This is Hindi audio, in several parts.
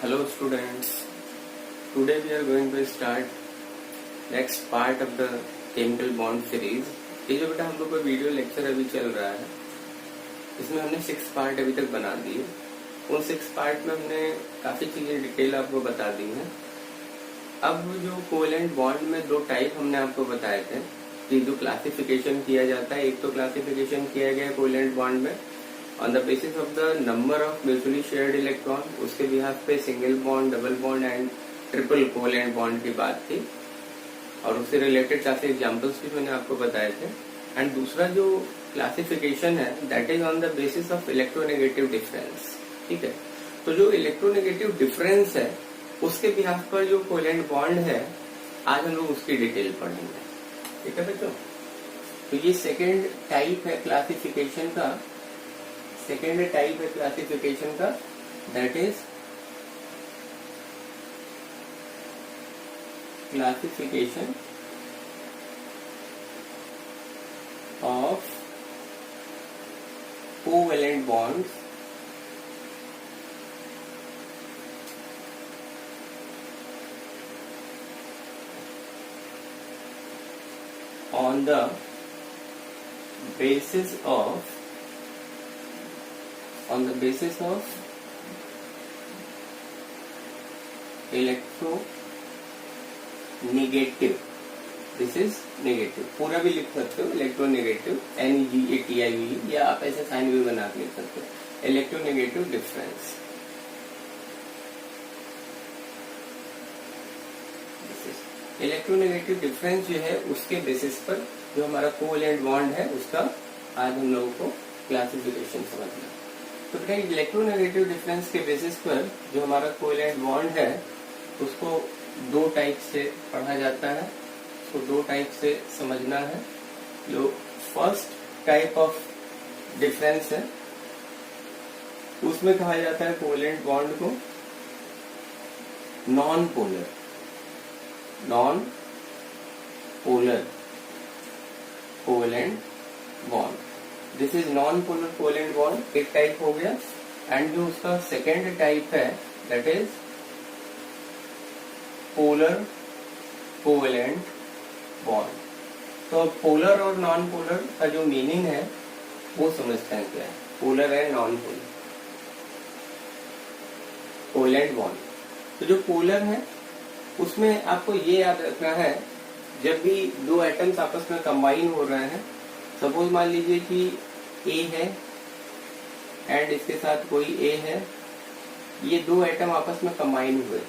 Hello students, today we are going to start next part of the chemical bond series। ये जो बेटा हम लोग का वीडियो लेक्चर अभी चल रहा है इसमें हमने 6 पार्ट अभी तक बना दिए। उन 6 पार्ट में हमने काफी चीजें डिटेल आपको बता दी हैं। अब जो कोवेलेंट बॉन्ड में 2 टाइप हमने आपको बताए थे कि जो क्लासिफिकेशन किया जाता है, एक तो क्लासिफिकेशन किया गया कोवेलेंट बॉन्ड में on the basis of the number of mutually shared electron, उसके बिहाफ पे single bond, double bond and triple covalent bond की बात थी और उससे रिलेटेड काफी एग्जांपल्स भी मैंने आपको बताए थे। एंड दूसरा जो क्लासिफिकेशन है that is on the basis of electronegative difference. ठीक है, तो जो इलेक्ट्रोनेगेटिव डिफरेंस है उसके बिहाफ पर जो कोवेलेंट बॉन्ड है आज हम लोग उसकी डिटेल पढ़ेंगे। ठीक है बच्चों, तो ये सेकेंड टाइप है क्लासिफिकेशन का, that is classification of covalent bonds on the basis of electronegative, this is negative, पूरा भी लिख सकते हो इलेक्ट्रोनेगेटिव, NEGATIVE, या आप ऐसे साइन भी बना के लिख सकते हो इलेक्ट्रोनेगेटिव डिफरेंस। इलेक्ट्रोनेगेटिव डिफरेंस जो है उसके बेसिस पर जो हमारा कोवेलेंट बॉन्ड है उसका आज हम लोगों को क्लासिफिकेशन समझना। तो बेटा इलेक्ट्रोनेगेटिव डिफरेंस के बेसिस पर जो हमारा कोवेलेंट बॉन्ड है उसको 2 टाइप से पढ़ा जाता है, उसको 2 टाइप से समझना है। जो फर्स्ट टाइप ऑफ डिफरेंस है उसमें कहा जाता है कोवेलेंट बॉन्ड को non polar covalent bond. This is non polar covalent bond, एक टाइप हो गया। एंड जो उसका सेकेंड टाइप है that is polar covalent bond. तो पोलर और नॉन पोलर का जो मीनिंग है वो समझते हैं क्या है polar and non polar covalent bond. तो जो पोलर है उसमें आपको ये याद रखना है, जब भी 2 एटम्स आपस में कंबाइन हो रहे हैं, सपोज मान लीजिए कि A है एंड इसके साथ कोई A है, ये 2 एटम आपस में कंबाइन हुए,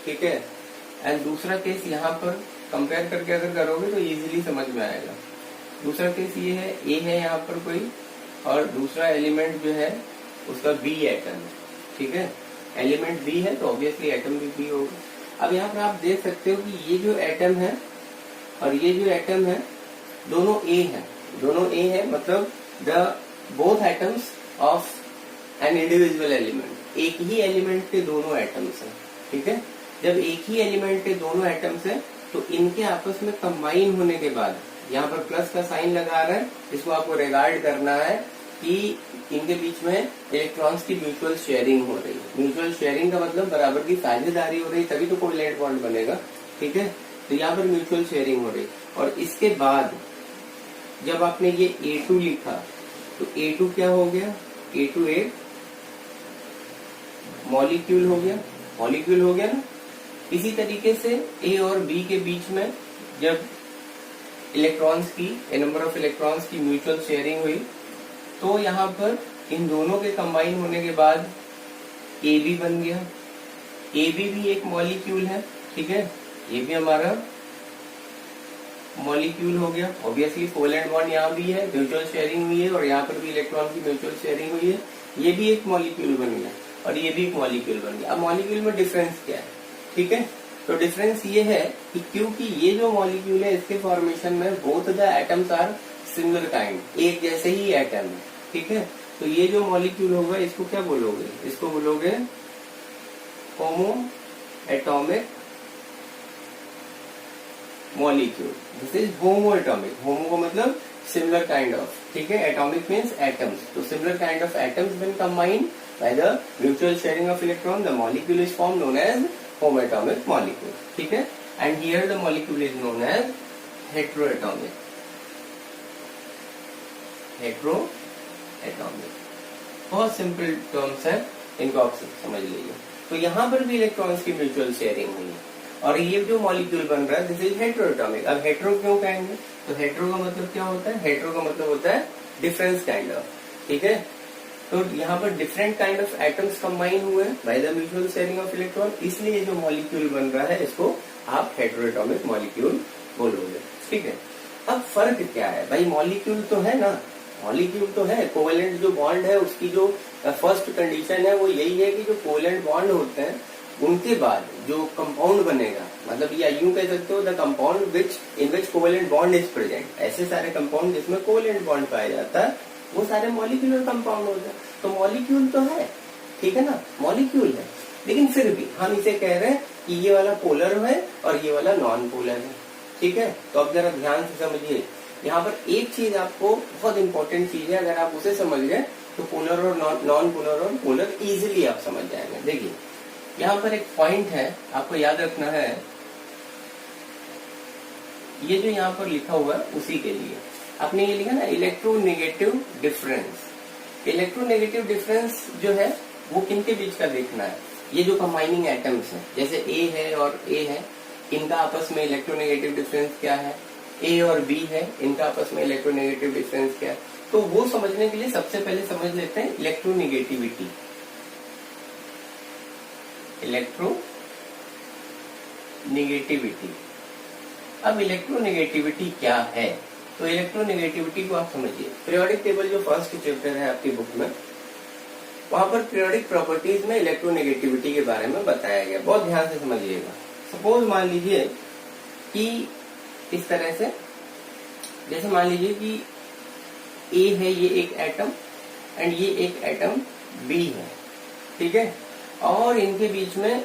ठीक है। एंड दूसरा केस यहाँ पर कंपेयर करके अगर करोगे तो इजीली समझ में आएगा। दूसरा केस ये है, A है यहाँ पर कोई और दूसरा एलिमेंट जो है उसका B एटम, ठीक है। एलिमेंट B है तो ऑब्वियसली एटम भी B होगा। अब यहाँ पर आप देख सकते हो कि ये जो एटम है और ये जो एटम है दोनों A है, मतलब the both atoms of an individual element, एक ही एलिमेंट के दोनों एटम्स हैं, ठीक है। जब एक ही एलिमेंट के दोनों एटम्स हैं तो इनके आपस में कंबाइन होने के बाद यहाँ पर प्लस का साइन लगा रहा है, इसको आपको रिगार्ड करना है कि इनके बीच में इलेक्ट्रॉन्स की म्यूचुअल शेयरिंग हो रही है। म्यूचुअल शेयरिंग का मतलब बराबर की साझेदारी हो रही, तभी तो कोवेलेंट बॉन्ड बनेगा, ठीक है। तो यहाँ पर म्यूचुअल शेयरिंग हो रही और इसके बाद जब आपने ये A2 लिखा तो A2 क्या हो गया, A2 एक मॉलिक्यूल हो गया ना। इसी तरीके से A और B के बीच में जब इलेक्ट्रॉन्स की नंबर ऑफ इलेक्ट्रॉन्स की म्यूचुअल शेयरिंग हुई तो यहाँ पर इन दोनों के कंबाइन होने के बाद AB बन गया। AB भी एक मॉलिक्यूल है, ठीक है, ये भी हमारा मॉलिक्यूल हो गया। ऑब्वियसली कोवेलेंट बॉन्ड यहाँ भी है, म्यूचुअल शेयरिंग हुई है और यहाँ पर भी इलेक्ट्रॉन की म्यूचुअल शेयरिंग हुई है। ये भी एक मॉलिक्यूल बन गया और ये भी एक मॉलिक्यूल बन गया। अब मॉलिक्यूल में डिफरेंस क्या है, ठीक है। तो डिफरेंस ये है कि क्योंकि ये जो मॉलिक्यूल है इसके फॉर्मेशन में both the atoms are similar kind, एक जैसे ही एटम है, ठीक है। तो ये जो मॉलिक्यूल होगा इसको क्या बोलोगे, इसको बोलोगे homo atomic molecule. This is homo atomic. Homo का मतलब सिमिलर काइंड ऑफ, ठीक है, एटॉमिक मीन्स एटम्स, तो similar kind of atoms when combined by the mutual sharing of electron the molecule is form known as homo atomic molecule, ठीक है, and here the molecule is known as hetero atomic, hetero atomic. बहुत सिंपल टर्म्स है, इनको आप समझ लीजिए। तो यहाँ पर भी इलेक्ट्रॉन्स की म्यूचुअल शेयरिंग हुई है और ये जो मॉलिक्यूल बन रहा है दिस इज हेट्रो एटॉमिक। अब हेट्रो क्यों कहेंगे, तो हेट्रो का मतलब क्या होता है, हेट्रो का मतलब होता है डिफरेंस काइंड ऑफ, ठीक है। तो यहाँ पर different kind of atoms combine हुए by the mutual sharing of electron, इसलिए जो मॉलिक्यूल बन रहा है इसको आप हेट्रो एटॉमिक मॉलिक्यूल बोलोगे, ठीक है। अब फर्क क्या है भाई, मॉलिक्यूल तो है ना, मॉलिक्यूल तो है, कोवेलेंट जो बॉन्ड है उसकी जो फर्स्ट कंडीशन है वो यही है कि जो कोवेलेंट बॉन्ड होते हैं उनके बाद जो कंपाउंड बनेगा, मतलब या यूं कह सकते हो the compound which in which covalent bond is present, ऐसे सारे कंपाउंड जिसमें कोवेलेंट बॉन्ड पाया जाता है वो सारे मॉलिक्यूलर कंपाउंड होते हैं। तो मॉलिक्यूल तो है, ठीक है ना, मॉलिक्यूल है, लेकिन फिर भी हम इसे कह रहे हैं कि ये वाला पोलर है और ये वाला नॉन पोलर है, ठीक है। तो अब जरा ध्यान से समझिए, यहाँ पर एक चीज आपको बहुत इंपॉर्टेंट चीज है, अगर आप उसे समझ गए तो पोलर और नॉन पोलर और पोलर इजीली आप समझ जाएंगे। देखिए यहाँ पर एक पॉइंट है आपको याद रखना है, ये जो यहाँ पर लिखा हुआ है उसी के लिए आपने ये लिखा ना इलेक्ट्रोनेगेटिव डिफरेंस। इलेक्ट्रोनेगेटिव डिफरेंस जो है वो किनके बीच का देखना है, ये जो कंबाइनिंग एटम्स है जैसे ए है और ए है, इनका आपस में इलेक्ट्रोनेगेटिव डिफरेंस क्या है, ए और बी है, इनका आपस में इलेक्ट्रोनेगेटिव डिफरेंस क्या है। तो वो समझने के लिए सबसे पहले समझ लेते हैं इलेक्ट्रोनेगेटिविटी। इलेक्ट्रोनेगेटिविटी, अब इलेक्ट्रोनेगेटिविटी क्या है, तो इलेक्ट्रोनेगेटिविटी को आप समझिए, पीरियोडिक टेबल जो फर्स्ट चैप्टर है आपकी बुक में, वहां पर पीरियोडिक प्रॉपर्टीज में इलेक्ट्रोनेगेटिविटी के बारे में बताया गया, बहुत ध्यान से समझिएगा। सपोज मान लीजिए कि इस तरह से, जैसे मान लीजिए कि ए है ये एक एटम एंड ये एक एटम बी है, ठीक है, और इनके बीच में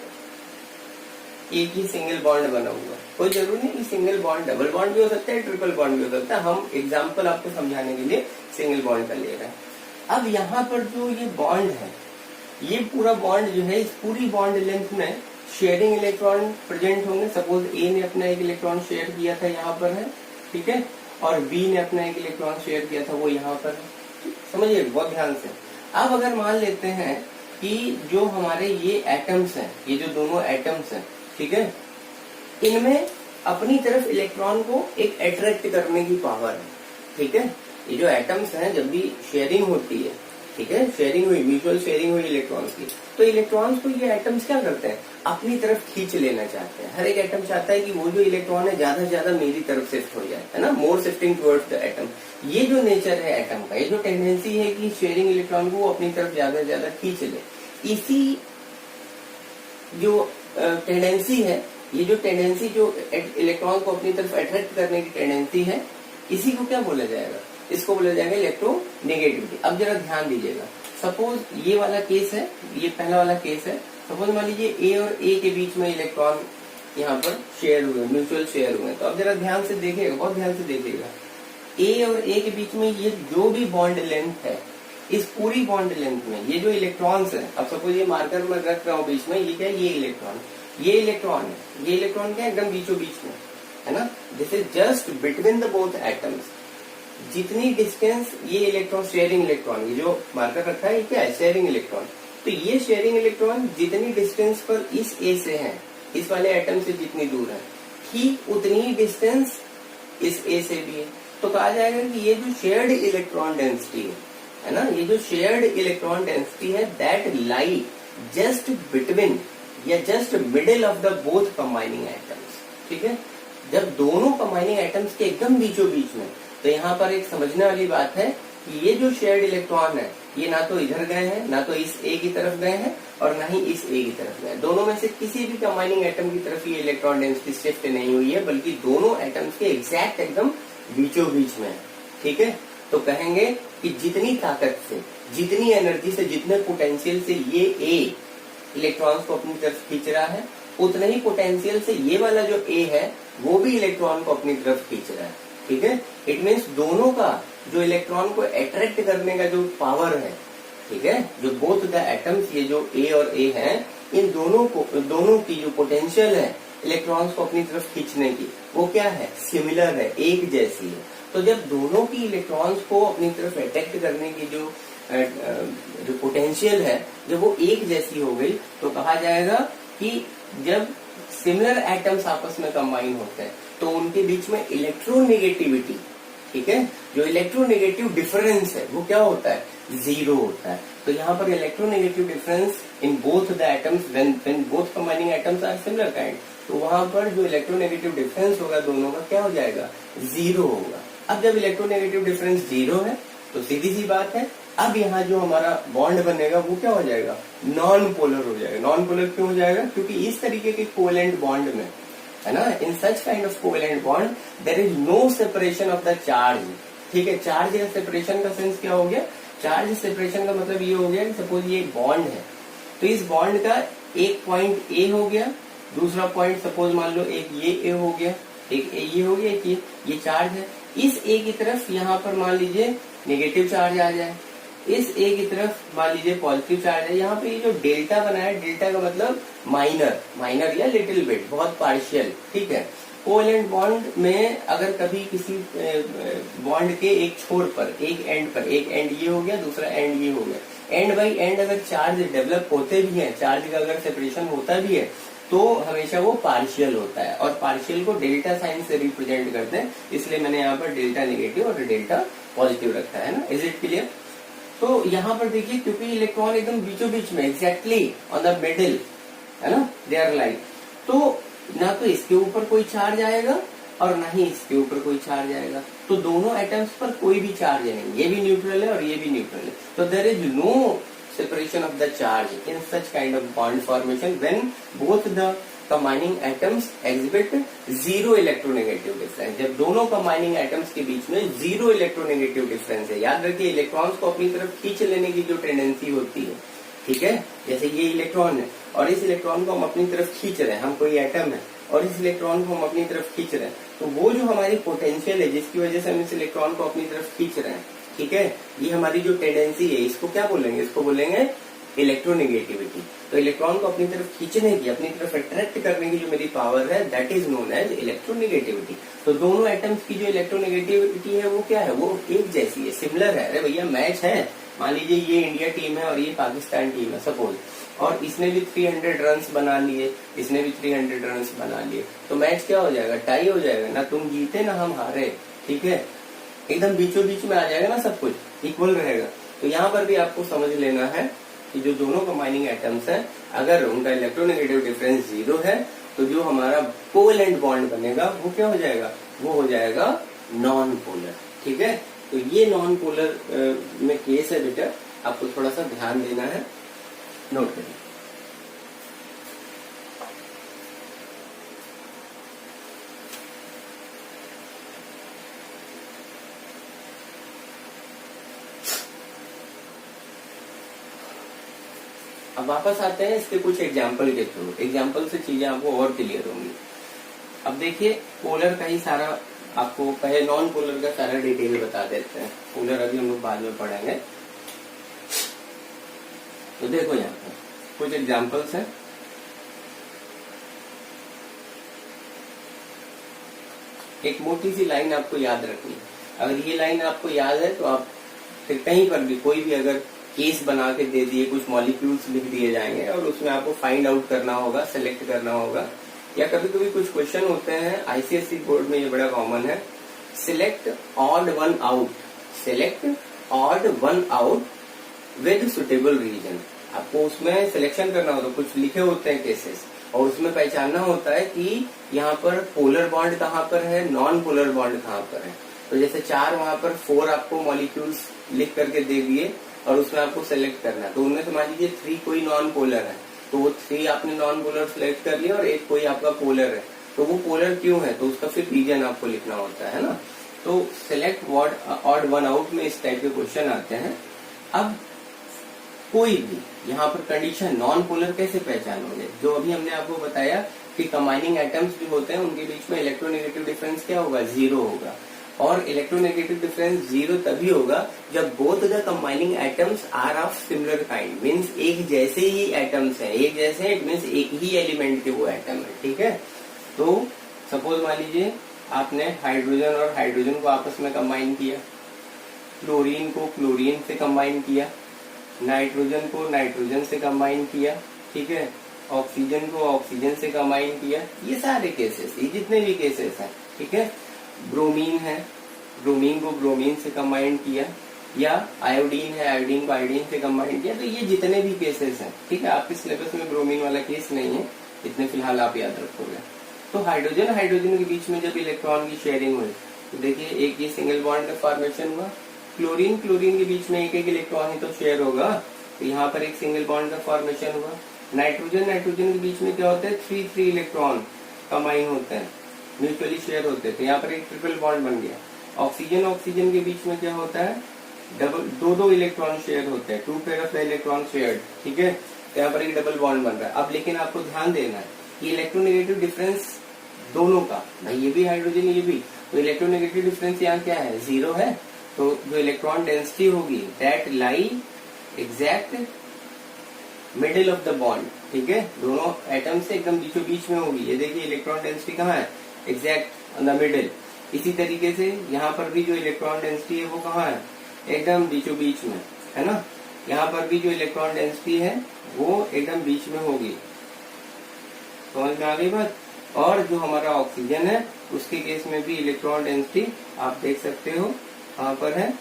एक ही सिंगल बॉन्ड बना हुआ है, कोई जरूरी नहीं कि सिंगल बॉन्ड, डबल बॉन्ड भी हो सकता है, ट्रिपल बॉन्ड भी हो सकता है, हम एग्जांपल आपको समझाने के लिए सिंगल बॉन्ड का ले रहे हैं। अब यहाँ पर जो ये बॉन्ड है, ये पूरा बॉन्ड जो है, इस पूरी बॉन्ड लेंथ में शेयरिंग इलेक्ट्रॉन प्रेजेंट होंगे। सपोज ए ने अपना एक इलेक्ट्रॉन शेयर किया था, यहाँ पर है, ठीक है, और बी ने अपना एक इलेक्ट्रॉन शेयर किया था, वो यहाँ पर है, समझिए बहुत ध्यान से। अब अगर मान लेते हैं कि जो हमारे ये एटम्स हैं, ये जो दोनों एटम्स हैं, ठीक है, इनमें अपनी तरफ इलेक्ट्रॉन को एक अट्रैक्ट करने की पावर है, ठीक है। ये जो एटम्स हैं जब भी शेयरिंग होती है, ठीक है, शेयरिंग हुई, म्यूचुअल शेयरिंग हुई इलेक्ट्रॉन्स की, तो इलेक्ट्रॉन्स को ये एटम्स क्या करते हैं, अपनी तरफ खींच लेना चाहते हैं। हर एक एटम चाहता है कि वो जो इलेक्ट्रॉन है ज्यादा से ज्यादा मेरी तरफ शिफ्ट हो जाए, है ना, मोर शिफ्टिंग टुवर्ड्स द एटम। ये जो नेचर है एटम का, ये जो टेंडेंसी है कि शेयरिंग इलेक्ट्रॉन को वो अपनी तरफ ज्यादा से ज्यादा खींच ले, इसी जो टेंडेंसी है, ये जो टेंडेंसी जो इलेक्ट्रॉन को अपनी तरफ अट्रैक्ट करने की टेंडेंसी है, इसी को क्या बोला जाएगा, इसको बोला जाएगा इलेक्ट्रोनेगेटिविटी। अब जरा ध्यान दीजिएगा, सपोज ये वाला केस है, ये पहला वाला केस है, सपोज मान लीजिए ए और ए के बीच में इलेक्ट्रॉन यहाँ पर शेयर हुए, म्यूचुअल शेयर हुए। तो अब जरा ध्यान से देखिएगा, बहुत ध्यान से देखिएगा, ए और ए के बीच में ये जो भी बॉन्ड लेंथ है, इस पूरी बॉन्ड लेंथ में ये जो इलेक्ट्रॉन्स है, अब सपोज ये मार्कर में रख रहा हूँ बीच में, ये क्या है, ये इलेक्ट्रॉन, ये इलेक्ट्रॉन है, ये इलेक्ट्रॉन क्या है, एकदम बीचों बीच में है ना, this is just between the both atoms. जितनी डिस्टेंस ये इलेक्ट्रॉन, शेयरिंग इलेक्ट्रॉन, ये जो मार्कर रखा है ये क्या है, शेयरिंग इलेक्ट्रॉन, तो ये शेयरिंग इलेक्ट्रॉन जितनी डिस्टेंस पर इस ए से है, इस वाले एटम से जितनी दूर है, ठीक उतनी डिस्टेंस इस ए से भी है। तो कहा जाएगा कि ये जो शेयर्ड इलेक्ट्रॉन डेंसिटी है ना, ये जो शेयर्ड इलेक्ट्रॉन डेंसिटी है, दैट लाई जस्ट बिटवीन या just middle of the both combining atoms, ठीक है, जब दोनों कंबाइनिंग एटम्स के एकदम बीचों बीच में। तो यहाँ पर एक समझने वाली बात है कि ये जो शेयर्ड इलेक्ट्रॉन है, ये ना तो इधर गए हैं, ना तो इस ए की तरफ गए हैं, और ना ही इस ए की तरफ गए, दोनों में से किसी भी कंबाइनिंग एटम की तरफ ये इलेक्ट्रॉन डेंसिटी शिफ्ट नहीं हुई है, बल्कि दोनों एटम्स के एग्जैक्ट एकदम बीचों बीच में है, ठीक है। तो कहेंगे कि जितनी ताकत से, जितनी एनर्जी से, जितने पोटेंशियल से ये ए इलेक्ट्रॉन्स को अपनी तरफ खींच रहा है, उतने ही पोटेंशियल से ये वाला जो ए है वो भी इलेक्ट्रॉन को अपनी तरफ खींच रहा है, ठीक है। इट मीन्स दोनों का जो इलेक्ट्रॉन को अट्रैक्ट करने का जो पावर है, ठीक है, जो बोथ द एटम्स, ये जो ए और ए हैं, इन दोनों की जो पोटेंशियल है इलेक्ट्रॉन्स को अपनी तरफ खींचने की, वो क्या है, सिमिलर है, एक जैसी है। तो जब दोनों की इलेक्ट्रॉन्स को अपनी तरफ अट्रैक्ट करने की जो पोटेंशियल है, जब वो एक जैसी हो गई, तो कहा जाएगा कि जब सिमिलर एटम्स आपस में कंबाइन होते हैं तो उनके बीच में इलेक्ट्रोनेगेटिविटी, ठीक है, जो इलेक्ट्रोनेगेटिव डिफरेंस है वो क्या होता है, जीरो होता है। तो यहाँ पर electronegative difference in both the atoms when both combining atoms are similar kind, तो वहां पर जो इलेक्ट्रोनेगेटिव डिफरेंस होगा दोनों का क्या हो जाएगा, जीरो होगा। अब जब इलेक्ट्रोनेगेटिव डिफरेंस जीरो है तो सीधी सी बात है, अब यहाँ जो हमारा बॉन्ड बनेगा वो क्या हो जाएगा, नॉन पोलर हो जाएगा। नॉन पोलर क्यों हो जाएगा, क्योंकि इस तरीके के कोवेलेंट बॉन्ड में, है ना, in such kind of covalent bond there is no separation of the charge, ठीक है। चार्ज या सेपरेशन का सेंस क्या हो गया, चार्ज सेपरेशन का मतलब ये हो गया कि सपोज ये एक बॉन्ड है, तो इस बॉन्ड का एक पॉइंट ए हो गया, दूसरा पॉइंट सपोज मान लो एक ये ए हो गया, एक ये हो गया, एक ये चार्ज है। इस ए की तरफ यहाँ पर मान लीजिए नेगेटिव चार्ज आ जाए, इस ए की तरफ मान लीजिए पॉजिटिव चार्ज है। यहाँ पे ये जो डेल्टा बना है, डेल्टा का मतलब माइनर या लिटिल बिट, बहुत पार्शियल, ठीक है। कोवेलेंट बॉन्ड में अगर कभी किसी बॉन्ड के एक छोर पर, एक एंड ये हो गया, दूसरा एंड ये हो गया, एंड बाई एंड अगर चार्ज डेवलप होते भी हैं, चार्ज का अगर सेपरेशन होता भी है, तो हमेशा वो पार्शियल होता है, और पार्शियल को डेल्टा साइन से रिप्रेजेंट करते हैं, इसलिए मैंने यहाँ पर डेल्टा नेगेटिव और डेल्टा पॉजिटिव रखा है ना। Is it clear. तो यहाँ पर देखिए, क्योंकि इलेक्ट्रॉन एकदम बीचों बीच में एग्जैक्टली ऑन द मिडिल है ना, दे आर लाइक, तो ना तो इसके ऊपर कोई चार्ज आएगा और ना ही इसके ऊपर कोई चार्ज आएगा, तो दोनों एटम्स पर कोई भी चार्ज नहीं, ये भी न्यूट्रल है और ये भी न्यूट्रल है। तो there is no separation of the charge in such kind of bond formation when both the combining atoms exhibit zero electronegative difference। जब दोनों combining atoms के बीच में zero electronegative difference है, याद रखिए इलेक्ट्रॉन्स को अपनी तरफ खींच लेने की जो टेंडेंसी होती है, ठीक है, जैसे ये इलेक्ट्रॉन है और इस इलेक्ट्रॉन को हम अपनी तरफ खींच रहे हैं, हम कोई एटम है और इस इलेक्ट्रॉन को हम अपनी तरफ खींच रहे हैं, तो वो जो हमारी पोटेंशियल है जिसकी वजह से हम इस इलेक्ट्रॉन को अपनी तरफ खींच रहे हैं, ठीक है, ये हमारी जो टेंडेंसी है, इसको क्या बोलेंगे, इसको बोलेंगे इलेक्ट्रोनेगेटिविटी। तो इलेक्ट्रॉन को अपनी तरफ खींचने की, अपनी तरफ अट्रैक्ट करने की जो मेरी पावर है, that is known as electronegativity. तो दोनों एटम्स की जो इलेक्ट्रोनेगेटिविटी है वो क्या है, वो एक जैसी है, सिमिलर है। अरे भैया मैच है, मान लीजिए ये इंडिया टीम है और ये पाकिस्तान टीम है सपोज, और इसने भी 300 रन्स बना लिए, इसने भी 300 रन्स बना लिए, तो मैच क्या हो जाएगा, टाई हो जाएगा, ना तुम जीते ना हम हारे, ठीक है, एकदम बीचों बीच में आ जाएगा ना, सब कुछ इक्वल रहेगा। तो यहाँ पर भी आपको समझ लेना है कि जो दोनों कंबाइनिंग एटम्स हैं, अगर उनका इलेक्ट्रोनेगेटिव डिफरेंस जीरो है, तो जो हमारा कोवेलेंट बॉन्ड बनेगा वो क्या हो जाएगा, वो हो जाएगा नॉन पोलर, ठीक है। तो ये नॉन पोलर में केस है बेटा, आपको थोड़ा सा ध्यान देना है, नोट करिए। अब वापस आते हैं इसके कुछ एग्जाम्पल के थ्रू, एग्जाम्पल से चीजें आपको और क्लियर होंगी। अब देखिए पोलर का ही सारा आपको, पहले नॉन पोलर का सारा डिटेल बता देते हैं, पोलर अभी हम लोग बाद में पढ़ेंगे। तो देखो यहाँ पर कुछ एग्जाम्पल्स हैं। एक मोटी सी लाइन आपको याद रखनी है, अगर ये लाइन आपको याद है तो आप फिर कहीं पर भी कोई भी अगर केस बना के दे दिए, कुछ मॉलिक्यूल्स लिख दिए जाएंगे और उसमें आपको फाइंड आउट करना होगा, सेलेक्ट करना होगा, या कभी कभी कुछ क्वेश्चन होते हैं आईसीएसई बोर्ड में, ये बड़ा कॉमन है, select odd one out, select odd one out with suitable reason. आपको उसमें सिलेक्शन करना होता है, कुछ लिखे होते हैं केसेस, और उसमें पहचानना होता है कि यहाँ पर पोलर बॉन्ड कहाँ पर है, नॉन पोलर बॉन्ड कहाँ पर है। तो जैसे 4 वहां पर 4 आपको मॉलिक्यूल्स लिख करके दे दिए और उसमें आपको सेलेक्ट करना है, तो उनमें से मान लीजिए 3 कोई नॉन पोलर है, तो वो 3 आपने नॉन पोलर सेलेक्ट कर लिया और एक कोई आपका पोलर है, तो वो पोलर क्यों है, तो उसका फिर रीजन आपको लिखना होता है ना। तो सिलेक्ट ऑड वन आउट में इस टाइप के क्वेश्चन आते हैं। अब कोई भी यहाँ पर कंडीशन नॉन पोलर कैसे पहचानोगे, जो अभी हमने आपको बताया कि कंबाइनिंग एटम्स जो होते हैं उनके बीच में इलेक्ट्रोनेगेटिव डिफरेंस क्या होगा, जीरो होगा। और इलेक्ट्रोनेगेटिव डिफरेंस जीरो तभी होगा जब both the combining atoms are of similar kind, means एक जैसे ही एटम्स हैं, एक जैसे इट मीन्स एक ही एलिमेंट के वो एटम है। ठीक है, तो सपोज मान लीजिए आपने हाइड्रोजन और हाइड्रोजन को आपस में कंबाइन किया, क्लोरीन को क्लोरीन से कंबाइन किया, नाइट्रोजन को नाइट्रोजन से कंबाइन किया, ठीक है, ऑक्सीजन को ऑक्सीजन से कंबाइन किया। ये सारे केसेस, ये जितने भी केसेस हैं, ठीक है। ब्रोमीन है, ब्रोमीन को ब्रोमीन से कंबाइन किया, या आयोडीन है, आयोडीन को आयोडीन से कंबाइन किया। तो ये जितने भी केसेस हैं, ठीक है, आपके सिलेबस में ब्रोमीन वाला केस नहीं है, इतने फिलहाल आप याद रखोगे। तो हाइड्रोजन हाइड्रोजन के बीच में जब इलेक्ट्रॉन की शेयरिंग हुई तो देखिए एक ये सिंगल बॉन्ड का फॉर्मेशन हुआ। क्लोरीन क्लोरीन के बीच में एक एक इलेक्ट्रॉन ही तो शेयर होगा, तो यहाँ पर एक सिंगल बॉन्ड का फॉर्मेशन हुआ। नाइट्रोजन नाइट्रोजन के बीच में क्या होता है, 3 इलेक्ट्रॉन कंबाइन होते हैं, म्यूचुअली शेयर होते हैं, तो यहाँ पर एक ट्रिपल बॉन्ड बन गया। ऑक्सीजन ऑक्सीजन के बीच में क्या होता है, दो इलेक्ट्रॉन शेयर होते हैं, 2 पेयर ऑफ इलेक्ट्रॉन शेयर्ड, ठीक है, तो यहाँ पर एक डबल बॉन्ड बन रहा है। अब लेकिन आपको ध्यान देना है, ये इलेक्ट्रोनेगेटिव डिफरेंस दोनों का, भाई ये भी हाइड्रोजन ये भी, तो इलेक्ट्रोनेगेटिव डिफरेंस यहाँ क्या है, 0 है। तो जो इलेक्ट्रॉन डेंसिटी होगी that lie exact middle of the bond, ठीक है, दोनों एटम से एकदम बीचों बीच में होगी। ये देखिए इलेक्ट्रॉन डेंसिटी कहाँ है, एग्जैक्ट ऑन द मिडिल। इसी तरीके से यहाँ पर भी जो इलेक्ट्रॉन डेंसिटी है वो कहाँ है, एकदम बीचों बीच में, है ना। यहाँ पर भी जो इलेक्ट्रॉन डेंसिटी है वो एकदम बीच में होगी, समझ में आ गई बात। और जो हमारा ऑक्सीजन है उसके केस में भी इलेक्ट्रॉन डेंसिटी आप देख सकते हो कहाँ पर है,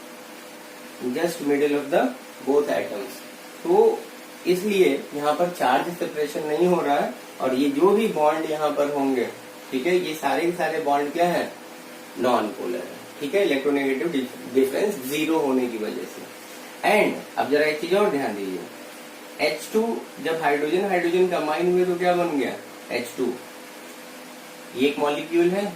just middle of the both atoms. तो इसलिए यहाँ पर चार्ज सेपरेशन नहीं हो रहा है, और ये जो भी बॉन्ड यहाँ पर होंगे, ठीक है, ये सारे के सारे बॉन्ड क्या है, नॉन पोलर है, ठीक है, इलेक्ट्रोनेगेटिव डिफरेंस 0 होने की वजह से। एंड अब जरा एक चीज और ध्यान दीजिए, H2 जब हाइड्रोजन हाइड्रोजन कंबाइन हुए तो क्या बन गया, H2, ये एक मॉलिक्यूल है।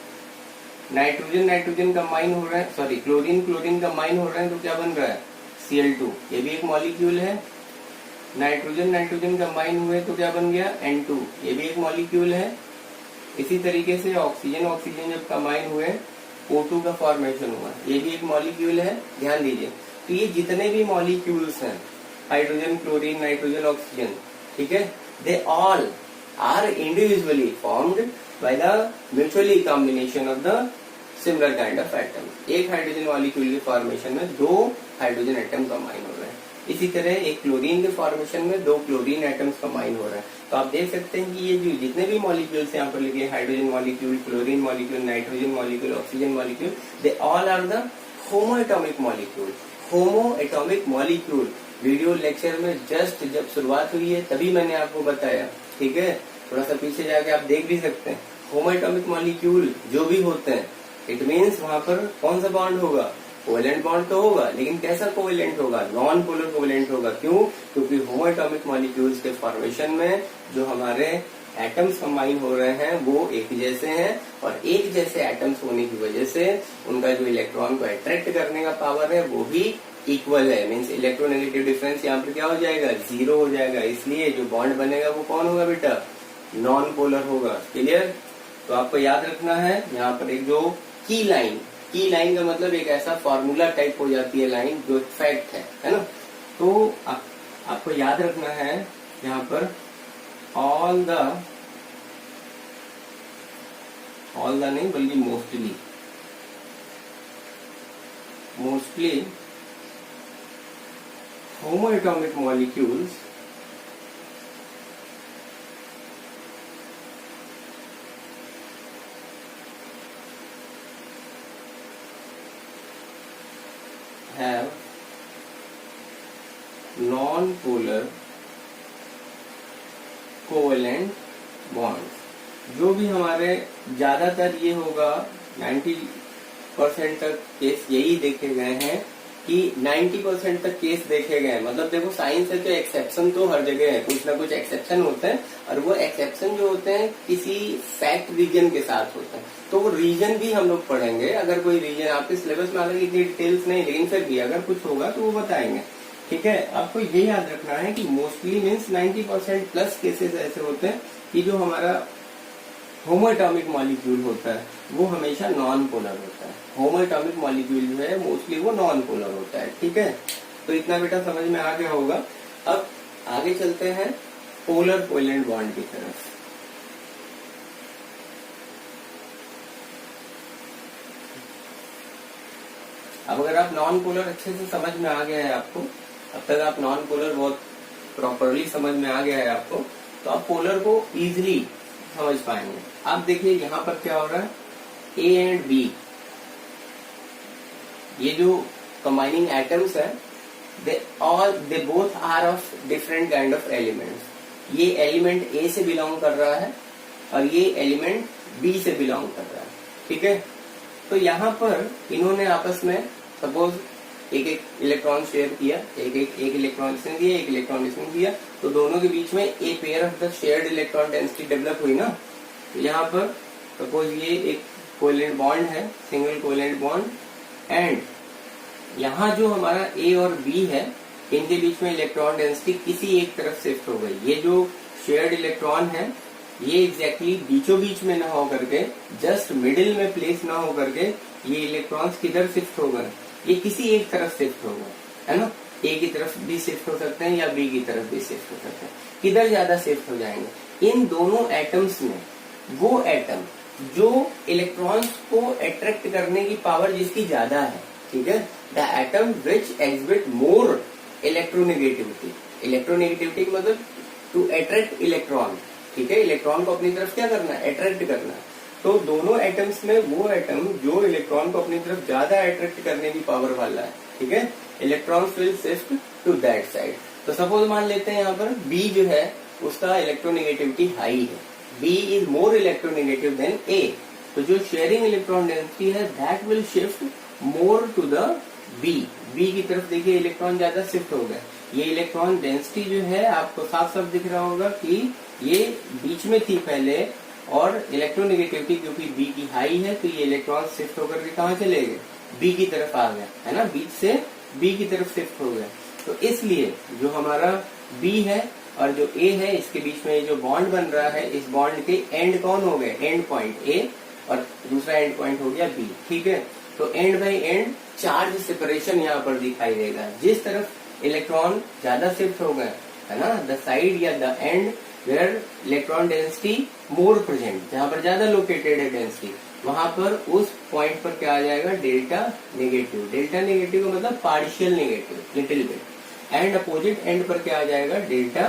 नाइट्रोजन नाइट्रोजन कंबाइन हो रहा है, सॉरी क्लोरीन क्लोरीन कंबाइन हो रहे हैं तो क्या बन रहा है, Cl2, ये भी एक मॉलिक्यूल है। नाइट्रोजन नाइट्रोजन कंबाइन हुए तो क्या बन गया, N2, ये भी एक मॉलिक्यूल है। इसी तरीके से ऑक्सीजन ऑक्सीजन जब कंबाइन हुए O2 का फॉर्मेशन हुआ, ये भी एक मॉलिक्यूल है, ध्यान दीजिए। तो ये जितने भी मॉलिक्यूल्स हैं, हाइड्रोजन क्लोरीन नाइट्रोजन ऑक्सीजन, ठीक है, they all are individually formed by the mutually combination of the similar kind of atom. एक हाइड्रोजन मॉलिक्यूल के फॉर्मेशन में 2 हाइड्रोजन एटम कंबाइन हो रहे हैं। इसी तरह एक क्लोरीन के फॉर्मेशन में 2 क्लोरीन एटम्स कंबाइन हो रहे हैं। तो आप देख सकते हैं कि ये जो जितने भी मॉलिक्यूल्स यहाँ पर लिखे, hydrogen molecule, chlorine molecule, nitrogen molecule, oxygen molecule, they all are the homo atomic molecule. Homo atomic molecule video lecture में जस्ट जब शुरुआत हुई है तभी मैंने आपको बताया, ठीक है, थोड़ा सा पीछे जाके आप देख भी सकते हैं। होमो एटॉमिक मॉलिक्यूल जो भी होते हैं, इट मीन्स वहां पर कौन सा बॉन्ड होगा, कोवेलेंट बॉन्ड तो होगा, लेकिन कैसा कोवेलेंट होगा, नॉन पोलर कोवेलेंट होगा। क्यों, क्योंकि होमो एटॉमिक मॉलिक्यूल्स के फॉर्मेशन में जो हमारे एटम्स कंबाइन हो रहे हैं वो एक जैसे हैं, और एक जैसे एटम्स होने की वजह से उनका जो इलेक्ट्रॉन को अट्रैक्ट करने का पावर है वो भी इक्वल है। मीन्स इलेक्ट्रोनेगेटिव डिफरेंस यहाँ पर क्या हो जाएगा, 0 हो जाएगा। इसलिए जो बॉन्ड बनेगा वो कौन होगा बेटा, नॉन पोलर होगा। क्लियर। तो आपको याद रखना है यहाँ पर एक जो की लाइन का मतलब एक ऐसा फॉर्मूला टाइप हो जाती है लाइन जो फैक्ट है ना। तो आपको याद रखना है यहाँ पर ऑल द नहीं बल्कि mostly homoatomic molecules have non-polar covalent bonds। जो भी हमारे ज्यादातर ये होगा 90% तक केस यही देखे गए हैं कि 90% तक केस देखे गए हैं। मतलब देखो साइंस है तो एक्सेप्शन तो हर जगह है, कुछ ना कुछ एक्सेप्शन होते हैं, और वो एक्सेप्शन जो होते हैं किसी फैक्ट रीजन के साथ होते हैं। तो वो रीजन भी हम लोग पढ़ेंगे। अगर कोई रीजन आपके सिलेबस में हालांकि इतनी डिटेल्स नहीं, लेकिन फिर भी अगर कुछ होगा तो वो बताएंगे। ठीक है, आपको ये याद रखना है कि मोस्टली मीन्स 90% प्लस केसेस ऐसे होते हैं कि जो हमारा होमोएटॉमिक मॉलिक्यूल होता है वो हमेशा नॉन पोलर होता है। होमोएटॉमिक मॉलिक्यूल जो है मोस्टली वो नॉन पोलर होता है। ठीक है, तो इतना बेटा समझ में आ गया होगा। अब आगे चलते हैं पोलर कोवेलेंट बॉन्ड की तरफ। अब अगर आप नॉन पोलर अच्छे से समझ में आ गया है आपको, अब तक आप नॉन पोलर बहुत प्रॉपरली समझ में आ गया है आपको, तो आप पोलर को इजीली समझ पाएंगे। आप देखिए यहाँ पर क्या हो रहा है, ए एंड बी, ये जो कंबाइनिंग एटम्स है, they both are of different kind of elements. ये एलिमेंट ए से बिलोंग कर रहा है और ये एलिमेंट बी से बिलोंग कर रहा है। ठीक है, तो यहाँ पर इन्होंने आपस में सपोज एक एक इलेक्ट्रॉन शेयर किया, एक इलेक्ट्रॉन इसने दिया, एक इलेक्ट्रॉन इसने दिया, तो दोनों के बीच में a pair of the shared electron density develop हुई ना। तो यहाँ पर सपोज ये एक कोवेलेंट बॉन्ड है, सिंगल कोवेलेंट बॉन्ड, एंड यहाँ जो हमारा ए और बी है, इनके बीच में इलेक्ट्रॉन डेंसिटी किसी एक तरफ शिफ्ट हो गई। ये जो शेयर्ड इलेक्ट्रॉन है ये एग्जैक्टली बीचों बीच में ना हो करके, जस्ट मिडिल में प्लेस ना हो करके, ये इलेक्ट्रॉन्स किधर शिफ्ट हो गए, ये किसी एक तरफ शिफ्ट हो गए, है ना। ए की तरफ भी शिफ्ट हो सकते हैं या बी की तरफ भी शिफ्ट हो सकते हैं। किधर ज्यादा शिफ्ट हो जाएंगे, इन दोनों एटम्स में वो एटम जो इलेक्ट्रॉन्स को अट्रैक्ट करने की पावर जिसकी ज्यादा है। ठीक है, the atom which exhibit more electronegativity. Electronegativity मतलब टू अट्रैक्ट इलेक्ट्रॉन। ठीक है, इलेक्ट्रॉन को अपनी तरफ क्या करना है, अट्रैक्ट करना है। तो दोनों एटम्स में वो एटम जो इलेक्ट्रॉन को अपनी तरफ ज्यादा अट्रैक्ट करने की पावर वाला है, ठीक है, electrons will shift to that side. तो सपोज मान लेते हैं यहाँ पर बी जो है उसका इलेक्ट्रोनेगेटिविटी हाई है, B is more electronegative than A. तो जो शेयरिंग इलेक्ट्रॉन डेंसिटी है that will shift more to the B. B की तरफ देखिए इलेक्ट्रॉन ज्यादा शिफ्ट हो गए। ये इलेक्ट्रॉन डेंसिटी जो है आपको साफ साफ दिख रहा होगा कि ये बीच में थी पहले, और इलेक्ट्रोनेगेटिविटी क्योंकि बी की हाई है तो ये इलेक्ट्रॉन शिफ्ट होकर के कहाँ चले गए, बी की तरफ आ गए, है ना, बीच से बी की तरफ शिफ्ट हो गए। तो इसलिए जो हमारा बी है और जो ए है इसके बीच में जो बॉन्ड बन रहा है, इस बॉन्ड के एंड कौन हो गए, एंड पॉइंट ए, और दूसरा एंड पॉइंट हो गया बी। ठीक है, तो and by and charge separation यहाँ पर दिखाई देगा। जिस तरफ इलेक्ट्रॉन ज्यादा शिफ्ट हो गए, है ना, द साइड या the end where electron density more present, जहां पर ज्यादा लोकेटेड है डेंसिटी, वहां पर उस पॉइंट पर क्या आ जाएगा, डेल्टा नेगेटिव। डेल्टा नेगेटिव का मतलब partial negative, little bit. And opposite and पर क्या आ जाएगा, डेल्टा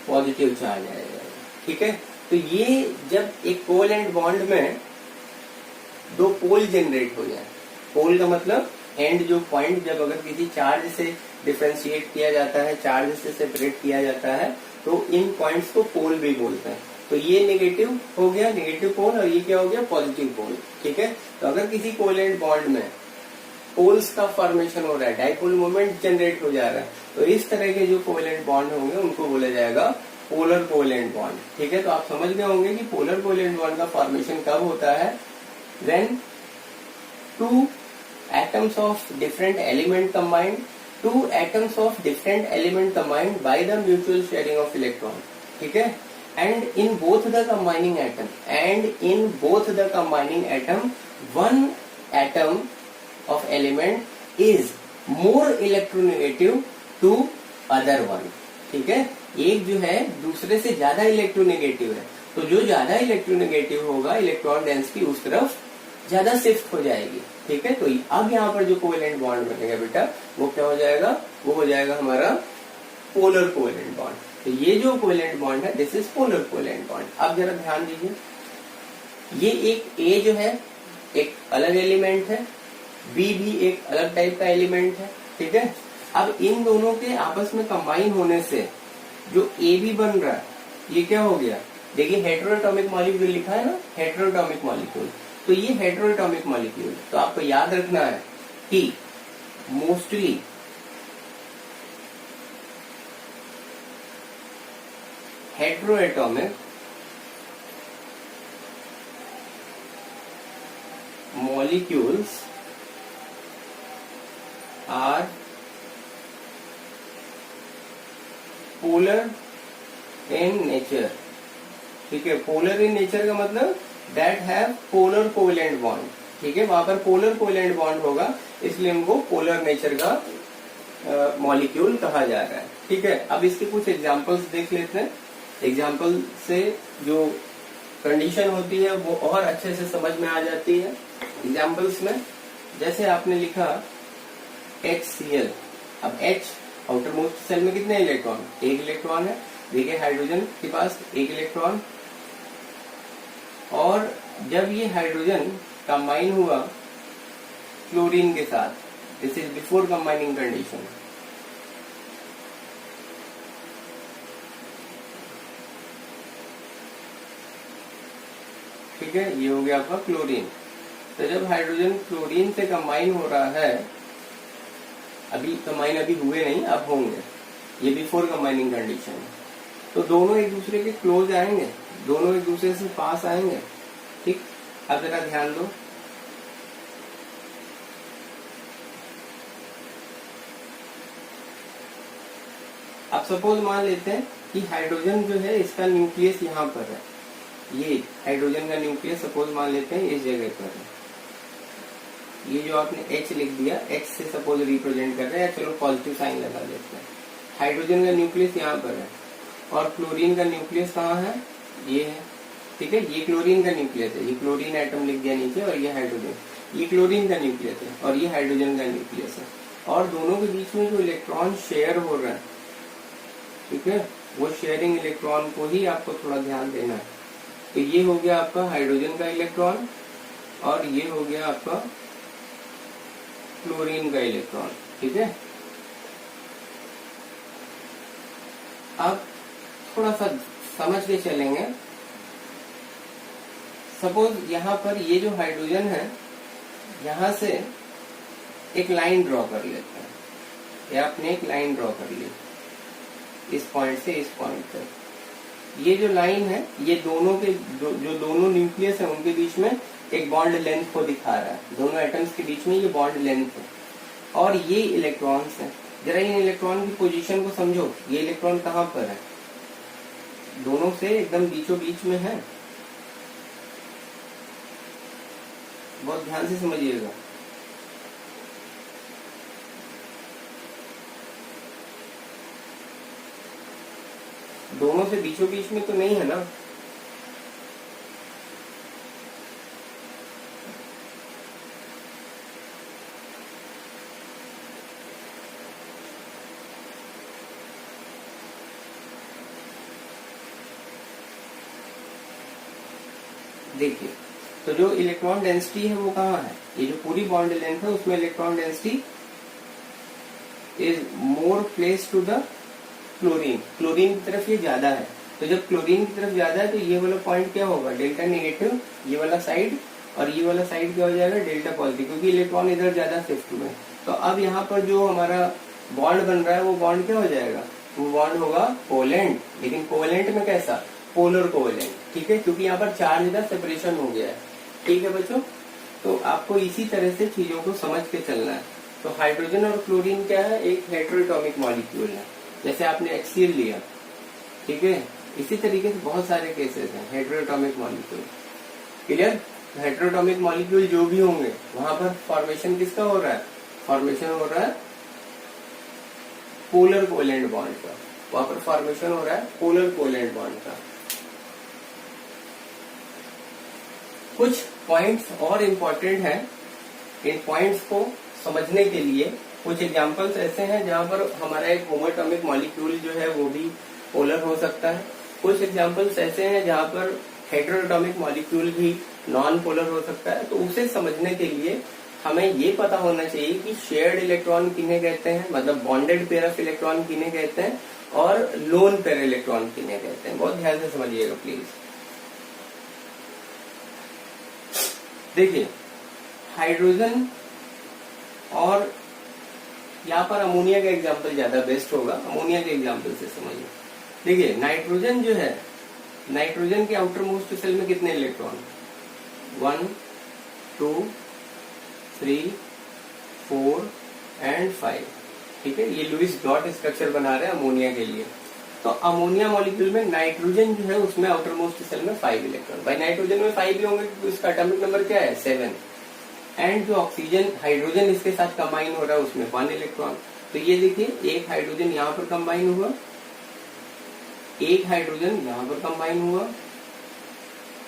पॉजिटिव चार्ज आ जाएगा। ठीक है, तो ये जब एक कोवेलेंट बॉन्ड में दो पोल जनरेट हो जाए, पोल का मतलब एंड जो पॉइंट, जब अगर किसी चार्ज से डिफ्रेंशिएट किया जाता है, चार्ज से सेपरेट किया जाता है, तो इन पॉइंट्स को पोल भी बोलते हैं। तो ये नेगेटिव हो गया, नेगेटिव पोल, और ये क्या हो गया, पॉजिटिव पोल। ठीक है, तो अगर किसी कोवेलेंट बॉन्ड में पोल्स का फॉर्मेशन हो रहा है, डाइपोल मोमेंट जनरेट हो जा रहा है, तो इस तरह के जो कोवेलेंट बॉन्ड होंगे उनको बोला जाएगा पोलर कोवेलेंट बॉन्ड। ठीक है, तो आप समझ गए होंगे कि पोलर कोवेलेंट बॉन्ड का फॉर्मेशन कब होता है, when two atoms of different element combined, two atoms of different element combined by the mutual sharing of electron. ठीक है, and in both the combining atom, one atom of element is more electronegative to other one. ठीक है, एक जो है दूसरे से ज्यादा इलेक्ट्रोनेगेटिव है, तो जो ज्यादा इलेक्ट्रोनेगेटिव होगा इलेक्ट्रॉन डेंसिटी उस तरफ ज्यादा शिफ्ट हो जाएगी। ठीक है, तो अब यहाँ पर जो कोवेलेंट बॉन्ड बनेगा बेटा वो क्या हो जाएगा, वो हो जाएगा हमारा पोलर कोवेलेंट बॉन्ड। तो ये जो कोवेलेंट बॉन्ड है this is polar covalent bond. अब जरा ध्यान दीजिए, ये एक ए जो है एक अलग एलिमेंट है, बी भी एक अलग टाइप का एलिमेंट है। ठीक है, अब इन दोनों के आपस में कंबाइन होने से जो ए बी बन रहा है ये क्या हो गया, देखिए हेटेरोएटॉमिक मॉलिक्यूल लिखा है ना, हेटेरोएटॉमिक मॉलिक्यूल। तो ये हेटेरोएटॉमिक मॉलिक्यूल, तो आपको याद रखना है कि mostly हेटेरोएटॉमिक molecules are polar in nature. ठीक है। पोलर इन नेचर का मतलब that have polar covalent bond, ठीक है, वहां पर पोलर कोवेलेंट बॉन्ड होगा, इसलिए उनको पोलर नेचर का मॉलिक्यूल कहा जा रहा है, ठीक है। अब इसके कुछ एग्जांपल्स देख लेते हैं। एग्जांपल से जो कंडीशन होती है वो और अच्छे से समझ में आ जाती है। एग्जांपल्स में जैसे आपने लिखा HCl, अब H आउटर मोस्ट सेल में कितने इलेक्ट्रॉन, एक इलेक्ट्रॉन है। देखिए हाइड्रोजन के पास एक इलेक्ट्रॉन, और जब ये हाइड्रोजन कंबाइन हुआ क्लोरीन के साथ, this is before combining condition, ठीक है, ये हो गया आपका क्लोरीन। तो जब हाइड्रोजन क्लोरीन से कंबाइन हो रहा है, अभी कंबाइन अभी हुए नहीं, अब होंगे, ये बिफोर कंबाइनिंग कंडीशन है, तो दोनों एक दूसरे के क्लोज आएंगे, दोनों एक दूसरे से पास आएंगे, ठीक। अब जरा ध्यान दो, अब सपोज मान लेते हैं कि हाइड्रोजन जो है इसका न्यूक्लियस यहाँ पर है, ये हाइड्रोजन का न्यूक्लियस सपोज मान लेते हैं इस जगह पर है। ये जो आपने H लिख दिया, H से सपोज रिप्रेजेंट कर रहे हैं, चलो पॉजिटिव साइन लगा देते हैं। हाइड्रोजन का न्यूक्लियस यहाँ पर है और क्लोरीन का न्यूक्लियस कहाँ है, ये है, ठीक है। ये क्लोरीन का न्यूक्लियस है, ये क्लोरीन एटम लिख दिया नीचे, और ये हाइड्रोजन, ये क्लोरीन का न्यूक्लियस है और ये हाइड्रोजन का न्यूक्लियस है, और दोनों के बीच में जो इलेक्ट्रॉन शेयर हो रहा है, ठीक है, वो शेयरिंग इलेक्ट्रॉन को ही आपको थोड़ा ध्यान देना है। तो ये हो गया आपका हाइड्रोजन का इलेक्ट्रॉन और ये हो गया आपका क्लोरीन का इलेक्ट्रॉन, ठीक है। अब थोड़ा सा समझ के चलेंगे। सपोज यहाँ पर ये जो हाइड्रोजन है, यहां से एक लाइन ड्रॉ कर लेते हैं, या आपने एक लाइन ड्रॉ कर ली इस पॉइंट से इस पॉइंट तक। ये जो लाइन है, ये दोनों के जो दोनों न्यूक्लियस है उनके बीच में एक बॉन्ड लेंथ को दिखा रहा है, दोनों एटम्स के बीच में ये बॉन्ड लेंथ है, और ये इलेक्ट्रॉन्स है। जरा इन इलेक्ट्रॉन की पोजीशन को समझो, ये इलेक्ट्रॉन कहाँ पर है, दोनों से एकदम बीचों बीच में है, बहुत ध्यान से समझिएगा। दोनों से बीचों बीच में तो नहीं है ना, देखिए। तो जो इलेक्ट्रॉन डेंसिटी है वो कहाँ है, ये जो पूरी बॉन्ड लेंथ है उसमें electron density is more place to the chlorine, chlorine की तरफ ये ज्यादा है। तो जब क्लोरीन की तरफ ज्यादा है तो ये वाला पॉइंट क्या होगा, डेल्टा नेगेटिव, ये वाला साइड, और ये वाला साइड क्या हो जाएगा, डेल्टा पॉजिटिव, क्योंकि इलेक्ट्रॉन इधर ज्यादा शिफ्ट हुए। तो अब यहाँ पर जो हमारा बॉन्ड बन रहा है वो बॉन्ड क्या हो जाएगा, वो बॉन्ड होगा कोवेलेंट, लेकिन कोवेलेंट में कैसा, पोलर कोवेलेंट, ठीक है, क्योंकि यहाँ पर चार्ज का सेपरेशन हो गया है, ठीक है बच्चों। तो आपको इसी तरह से चीजों को समझ के चलना है। तो हाइड्रोजन और क्लोरीन क्या है, एक हेटेरोटॉमिक मॉलिक्यूल है, जैसे आपने HCl लिया, ठीक है। इसी तरीके से बहुत सारे केसेस हैं हेटेरोटॉमिक मॉलिक्यूल, क्लियर। हेटेरोटॉमिक मॉलिक्यूल जो भी होंगे वहां पर फॉर्मेशन किसका हो रहा है, फॉर्मेशन हो रहा है पोलर कोवेलेंट बॉन्ड का, वहां पर फॉर्मेशन हो रहा है पोलर कोवेलेंट बॉन्ड का। कुछ पॉइंट्स और इम्पोर्टेंट हैं, इन पॉइंट्स को समझने के लिए कुछ एग्जांपल्स ऐसे हैं जहां पर हमारा एक होमोएटॉमिक मॉलिक्यूल जो है वो भी पोलर हो सकता है। कुछ एग्जांपल्स ऐसे हैं जहां पर हेटेरोटॉमिक मॉलिक्यूल भी नॉन पोलर हो सकता है। तो उसे समझने के लिए हमें ये पता होना चाहिए कि शेयर्ड इलेक्ट्रॉन किन्हें कहते हैं, मतलब बॉन्डेड पेयर ऑफ इलेक्ट्रॉन किन्हें कहते हैं, और लोन पेयर इलेक्ट्रॉन किन्हें कहते हैं। बहुत ध्यान से समझिएगा प्लीज। देखिए हाइड्रोजन और यहाँ पर अमोनिया का एग्जाम्पल ज्यादा बेस्ट होगा, अमोनिया के एग्जाम्पल से समझिए। देखिए नाइट्रोजन जो है, नाइट्रोजन के आउटर मोस्ट सेल में कितने इलेक्ट्रॉन, 1 2 3 4 एंड 5, ठीक है। ये लुईस डॉट स्ट्रक्चर बना रहे हैं अमोनिया के लिए। तो अमोनिया मॉलिक्यूल में नाइट्रोजन जो है उसमें आउटर मोस्ट सेल में 5 इलेक्ट्रॉन, भाई नाइट्रोजन में 5 भी होंगे क्योंकि उसका एटॉमिक नंबर क्या है 7, एंड जो ऑक्सीजन हाइड्रोजन इसके साथ कंबाइन हो रहा है उसमें 1 इलेक्ट्रॉन। तो ये देखिए एक हाइड्रोजन यहाँ पर कंबाइन हुआ, एक हाइड्रोजन यहाँ पर कंबाइन हुआ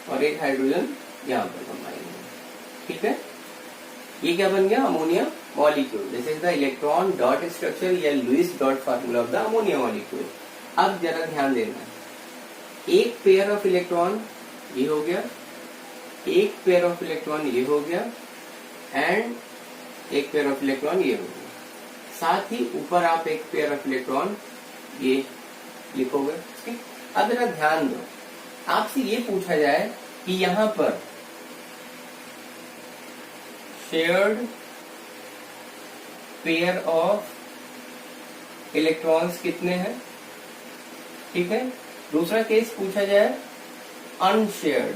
और एक हाइड्रोजन यहाँ पर कंबाइन हुआ, ठीक है। ये क्या बन गया ammonia molecule. This is the electron dot structure या Lewis dot formula of the ammonia molecule. अब जरा ध्यान देना, एक पेयर ऑफ इलेक्ट्रॉन ये हो गया, एक पेयर ऑफ इलेक्ट्रॉन ये हो गया एंड एक पेयर ऑफ इलेक्ट्रॉन ये हो गया। साथ ही ऊपर आप एक पेयर ऑफ इलेक्ट्रॉन ये लिखोगे, ठीक। अब जरा ध्यान दो, आपसे ये पूछा जाए कि यहां पर शेयर्ड पेयर ऑफ इलेक्ट्रॉन्स कितने हैं, ठीक है। दूसरा केस पूछा जाए अनशेयर्ड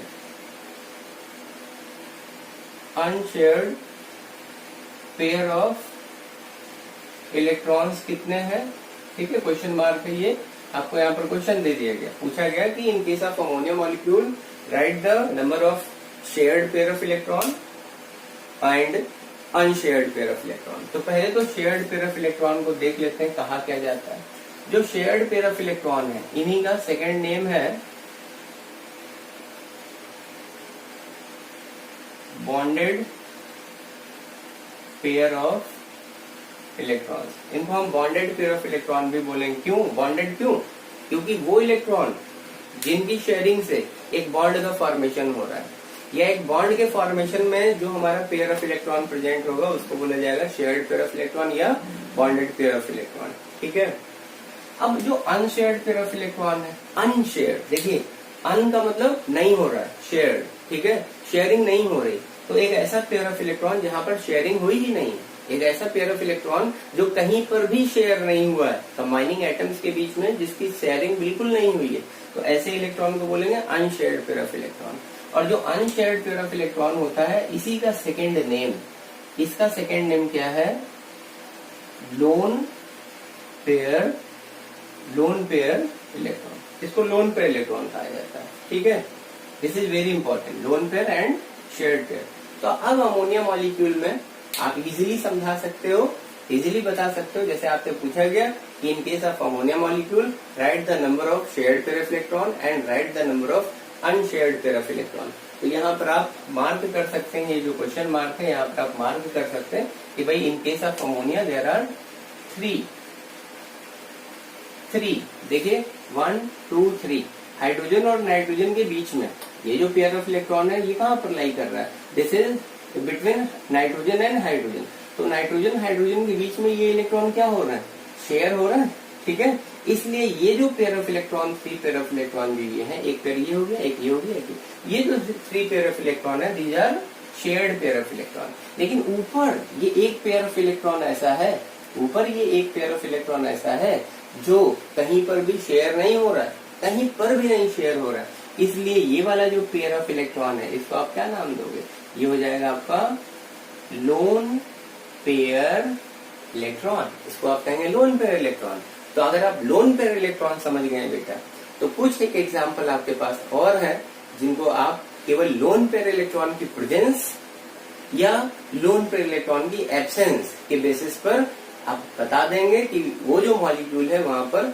पेयर ऑफ इलेक्ट्रॉन्स कितने हैं, ठीक है। क्वेश्चन मार्क है ये, आपको यहाँ पर क्वेश्चन दे दिया गया, पूछा गया कि इन case of ammonia molecule right the number of shared pair of electron and unshared pair of electron. तो पहले तो शेयर्ड पेयर ऑफ इलेक्ट्रॉन को देख लेते हैं कहा क्या जाता है। जो शेयर्ड पेयर ऑफ इलेक्ट्रॉन है इन्हीं का सेकंड नेम है बॉन्डेड पेयर ऑफ इलेक्ट्रॉन्स। इनको हम बॉन्डेड पेयर ऑफ इलेक्ट्रॉन भी बोलेंगे। क्यों बॉन्डेड, क्यों? क्योंकि वो इलेक्ट्रॉन जिनकी शेयरिंग से एक बॉन्ड का फॉर्मेशन हो रहा है या एक बॉन्ड के फॉर्मेशन में जो हमारा पेयर ऑफ इलेक्ट्रॉन प्रेजेंट होगा उसको बोला जाएगा शेयर्ड पेयर ऑफ इलेक्ट्रॉन या बॉन्डेड पेयर ऑफ इलेक्ट्रॉन, ठीक है। अब जो अनशेयर्ड पेयर ऑफ इलेक्ट्रॉन है, अनशेयर्ड, देखिए अन का मतलब नहीं हो रहा है, शेयर्ड, ठीक है, शेयरिंग नहीं हो रही। तो एक ऐसा पेयर ऑफ इलेक्ट्रॉन जहां पर शेयरिंग हुई ही नहीं, एक ऐसा पेयर ऑफ इलेक्ट्रॉन जो कहीं पर भी शेयर नहीं हुआ है कंबाइनिंग एटम्स के बीच में, जिसकी शेयरिंग बिल्कुल नहीं हुई है, तो ऐसे इलेक्ट्रॉन को बोलेंगे अनशेयर्ड पेयर ऑफ इलेक्ट्रॉन। और जो अनशेयर्ड पेयर ऑफ इलेक्ट्रॉन होता है इसी का सेकेंड नेम, इसका सेकेंड नेम क्या है, लोन पेयर इलेक्ट्रॉन। इसको लोन पेयर इलेक्ट्रॉन कहा जाता है, ठीक है। This is very important, lone pair and shared pair. तो अब अमोनिया मॉलिक्यूल में आप इजीली समझा सकते हो, इजीली बता सकते हो, जैसे आपसे पूछा गया कि इन case of ammonia molecule right the number of shared pair of electron and right the number of unshared pair of electron. तो यहाँ पर आप मार्क कर सकते हैं, ये जो क्वेश्चन मार्क है यहाँ पर आप मार्क कर सकते हैं कि भाई in case of ammonia there are three, देखिए 1 2 3 हाइड्रोजन और नाइट्रोजन के बीच में ये जो पेयर ऑफ इलेक्ट्रॉन है ये कहाँ पर लाई कर रहा है, this is between nitrogen and hydrogen. तो नाइट्रोजन हाइड्रोजन के बीच में ये इलेक्ट्रॉन क्या हो रहा है, शेयर हो रहा है, ठीक है। इसलिए ये जो pair of electron, 3 pair of electron जो ये है, एक पेयर ये हो गया, एक ये हो गया, ये जो 3 पेयर ऑफ इलेक्ट्रॉन है these are shared pair of electron. लेकिन ऊपर ये एक पेयर ऑफ इलेक्ट्रॉन ऐसा है, ऊपर ये एक पेयर ऑफ इलेक्ट्रॉन ऐसा है जो कहीं पर भी शेयर नहीं हो रहा है, कहीं पर भी नहीं शेयर हो रहा है। इसलिए ये वाला जो पेयर ऑफ इलेक्ट्रॉन है इसको आप क्या नाम दोगे, ये हो जाएगा आपका लोन पेयर इलेक्ट्रॉन। इसको आप कहेंगे लोन पेयर इलेक्ट्रॉन। तो अगर आप लोन पेयर इलेक्ट्रॉन समझ गए बेटा, तो कुछ एक एग्जाम्पल आपके पास और है जिनको आप केवल लोन पेयर इलेक्ट्रॉन की प्रेजेंस या लोन पेयर इलेक्ट्रॉन की एब्सेंस के बेसिस पर आप बता देंगे कि वो जो मॉलिक्यूल है वहां पर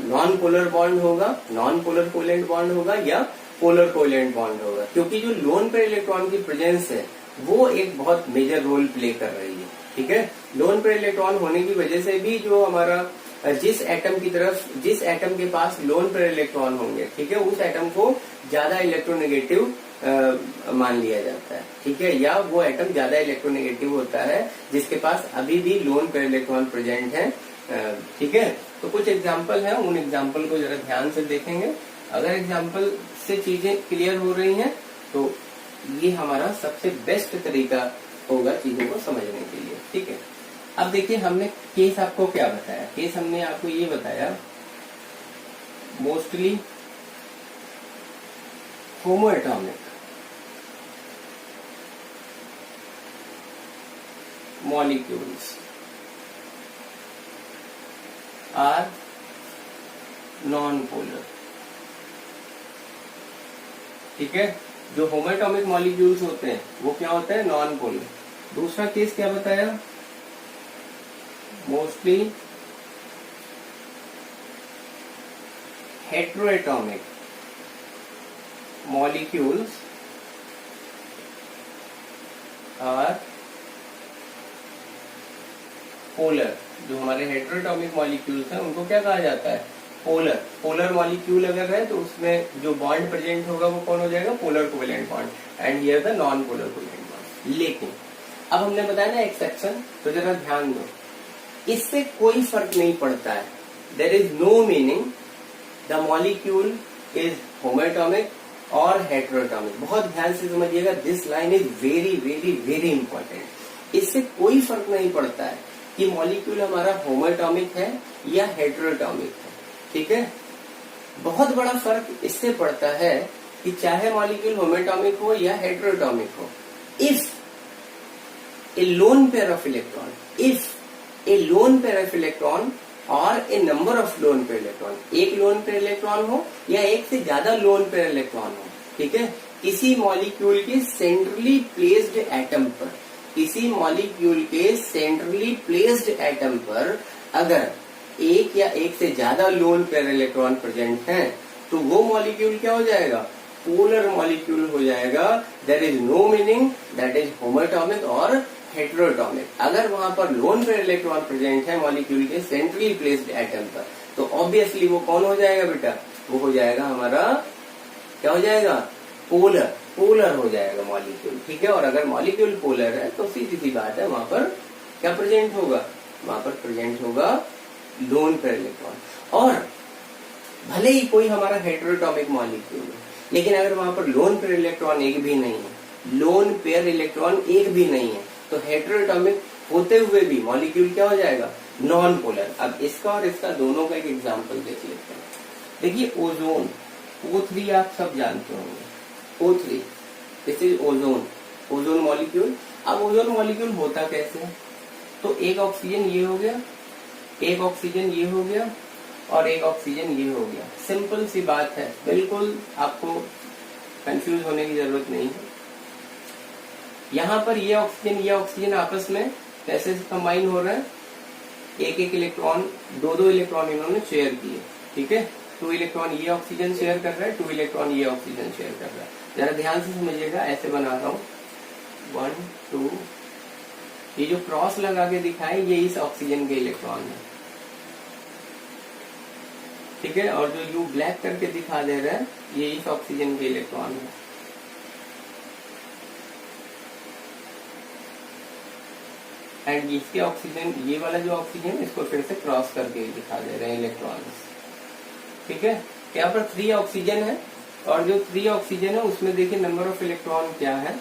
नॉन पोलर बॉन्ड होगा, नॉन पोलर कोवेलेंट बॉन्ड होगा या पोलर कोवेलेंट बॉन्ड होगा। क्योंकि जो लोन पेयर इलेक्ट्रॉन की प्रेजेंस है वो एक बहुत मेजर रोल प्ले कर रही है, ठीक है। लोन पेयर इलेक्ट्रॉन होने की वजह से भी जो हमारा जिस एटम के पास लोन पेयर इलेक्ट्रॉन होंगे, ठीक है, उस एटम को ज्यादा इलेक्ट्रोनेगेटिव मान लिया जाता है, ठीक है, या वो एटम ज्यादा इलेक्ट्रोनेगेटिव होता है जिसके पास अभी भी लोन पेयर इलेक्ट्रॉन प्रेजेंट है, ठीक है। तो कुछ एग्जाम्पल है, उन एग्जाम्पल को जरा ध्यान से देखेंगे। अगर एग्जाम्पल से चीजें क्लियर हो रही हैं तो ये हमारा सबसे बेस्ट तरीका होगा चीजों को समझने के लिए, ठीक है। अब देखिए हमने केस आपको क्या बताया, केस हमने आपको ये बताया mostly homoatomic molecules are non polar. ठीक है, जो होमोएटॉमिक मॉलिक्यूल्स होते हैं वो क्या होते हैं, नॉन पोलर। दूसरा केस क्या बताया, मोस्टली हेटेरोएटॉमिक मॉलिक्यूल्स आर पोलर। जो हमारे हेटेरोएटॉमिक मॉलिक्यूल्स हैं उनको क्या कहा जाता है, पोलर। पोलर मॉलिक्यूल अगर है तो उसमें जो बॉन्ड प्रेजेंट होगा वो कौन हो जाएगा, polar covalent bond, and here the non polar covalent bond. लेकिन अब हमने बताया ना एक्सेप्शन, तो जरा ध्यान दो, इससे कोई फर्क नहीं पड़ता है, there is no meaning the molecule is homoatomic और हेटेरोएटॉमिक। बहुत ध्यान से समझिएगा, this line is very very very important. इससे कोई फर्क नहीं पड़ता है कि मॉलिक्यूल हमारा होमोएटॉमिक है या हेटेरोएटॉमिक है। ठीक है, बहुत बड़ा फर्क इससे पड़ता है कि चाहे मॉलिक्यूल होमोएटॉमिक हो या हेटेरोएटॉमिक हो, if a lone pair of electron, if a lone pair of electron और a number of lone pair electron, एक लोन पेयर इलेक्ट्रॉन हो या एक से ज्यादा लोन पेयर इलेक्ट्रॉन हो, ठीक है, किसी मॉलिक्यूल के सेंट्रली प्लेस्ड एटम पर, किसी मॉलिक्यूल के सेंट्रली प्लेस्ड एटम पर अगर एक या एक से ज्यादा लोन पेयर इलेक्ट्रॉन प्रेजेंट हैं, तो वो मॉलिक्यूल क्या हो जाएगा, पोलर मॉलिक्यूल हो जाएगा। There is no meaning that is homoatomic और हेटेरोएटॉमिक। अगर वहां पर लोन पेयर इलेक्ट्रॉन प्रेजेंट है मॉलिक्यूल के सेंट्रली प्लेस्ड एटम पर, तो ऑब्वियसली वो कौन हो जाएगा बेटा, वो हो जाएगा हमारा, क्या हो जाएगा, पोलर। पोलर हो जाएगा मॉलिक्यूल। ठीक है, और अगर मॉलिक्यूल पोलर है तो सीधी सी बात है, वहां पर क्या प्रेजेंट होगा, वहां पर प्रेजेंट होगा लोन पेयर इलेक्ट्रॉन। और भले ही कोई हमारा हेटेरोएटॉमिक मॉलिक्यूल है, लेकिन अगर वहां पर लोन पेयर इलेक्ट्रॉन एक भी नहीं है, लोन पेयर इलेक्ट्रॉन एक भी नहीं है, तो हेटेरोएटॉमिक होते हुए भी मॉलिक्यूल क्या हो जाएगा, नॉन पोलर। अब इसका और इसका दोनों का एक एग्जांपल देख लेते हैं। देखिए ओजोन, O3 आप सब जानते होंगे, O3 this is ozone, ozone molecule. अब ओजोन मॉलिक्यूल होता कैसे है, तो एक ऑक्सीजन ये हो गया, एक ऑक्सीजन ये हो गया और एक ऑक्सीजन ये हो गया। सिंपल सी बात है, बिल्कुल आपको कंफ्यूज होने की जरूरत नहीं है। यहाँ पर ये ऑक्सीजन आपस में कैसे कंबाइन हो रहे हैं, एक एक इलेक्ट्रॉन, दो दो इलेक्ट्रॉन इन्होंने शेयर किए। ठीक है, 2 इलेक्ट्रॉन ये ऑक्सीजन शेयर कर रहा है, 2 इलेक्ट्रॉन ये ऑक्सीजन शेयर कर रहा है। जरा ध्यान से समझिएगा, ऐसे बना रहा हूँ 1 2, ये जो क्रॉस लगा के दिखाए ये इस ऑक्सीजन के इलेक्ट्रॉन है। ठीक है, और जो यू ब्लैक करके दिखा दे रहा है ये इस ऑक्सीजन के इलेक्ट्रॉन है। एंड इसके ऑक्सीजन, ये वाला जो ऑक्सीजन है इसको फिर से क्रॉस करके दिखा दे रहे हैं इलेक्ट्रॉन्स। ठीक है, यहाँ पर 3 ऑक्सीजन है और जो 3 ऑक्सीजन है उसमें देखिए नंबर ऑफ इलेक्ट्रॉन क्या है।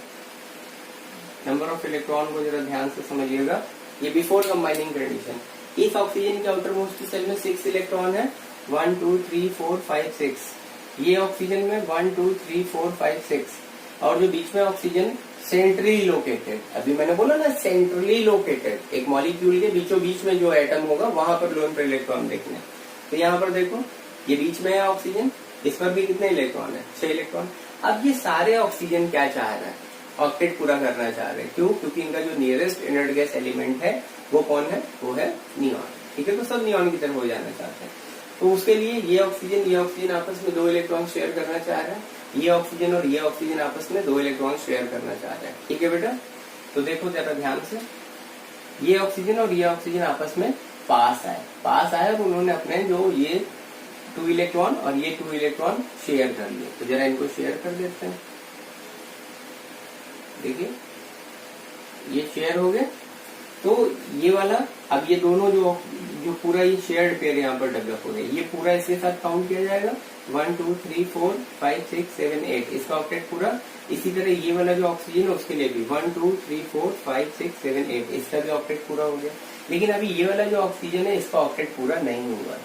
नंबर ऑफ इलेक्ट्रॉन को जरा ध्यान से समझिएगा, ये बिफोर कंबाइनिंग कंडीशन। इस ऑक्सीजन के आउटर मोस्ट सेल में 6 इलेक्ट्रॉन है, 1 2 3 4 5 6। ये ऑक्सीजन में 1 2 3 4 5 6, और जो बीच में ऑक्सीजन सेंट्रली लोकेटेड, अभी मैंने बोला ना सेंट्रली लोकेटेड, एक मॉलिक्यूल के बीचों बीच में जो एटम होगा वहां पर लोन पेयर इलेक्ट्रॉन देखने। तो यहाँ पर देखो ये बीच में है ऑक्सीजन, इस पर भी कितने इलेक्ट्रॉन है, 6 इलेक्ट्रॉन। अब ये सारे ऑक्सीजन क्या चाह रहे हैं, ऑक्टेट पूरा करना चाह रहे हैं। क्यों, क्योंकि इनका जो नियरेस्ट इनर्ट गैस एलिमेंट है वो कौन है, वो है नियॉन। ठीक है, तो सब नियॉन की तरफ हो जाना चाहते हैं। तो उसके लिए ये ऑक्सीजन आपस में 2 इलेक्ट्रॉन शेयर करना चाह रहे हैं, ये ऑक्सीजन और ये ऑक्सीजन आपस में 2 इलेक्ट्रॉन शेयर करना चाह रहे हैं। ठीक है बेटा, तो देखो जरा ध्यान से, ये ऑक्सीजन और ये ऑक्सीजन आपस में पास आए और उन्होंने अपने जो ये 2 इलेक्ट्रॉन और ये 2 इलेक्ट्रॉन शेयर कर लिए। तो जरा इनको शेयर कर देते हैं। देखिए ये शेयर हो गए, तो ये वाला, अब ये दोनों जो पूरा ये शेयर्ड पेयर यहाँ पर डेवलप हो गए, ये पूरा इसके साथ काउंट किया जाएगा 1 2 3 4 5 6 7 8, इसका ऑक्टेट पूरा। इसी तरह ये वाला जो ऑक्सीजन है उसके लिए भी 1 2 3 4 5 6 7 8, इसका भी ऑक्टेट पूरा हो गया। लेकिन अभी ये वाला जो ऑक्सीजन है इसका ऑक्टेट पूरा नहीं हुआ है,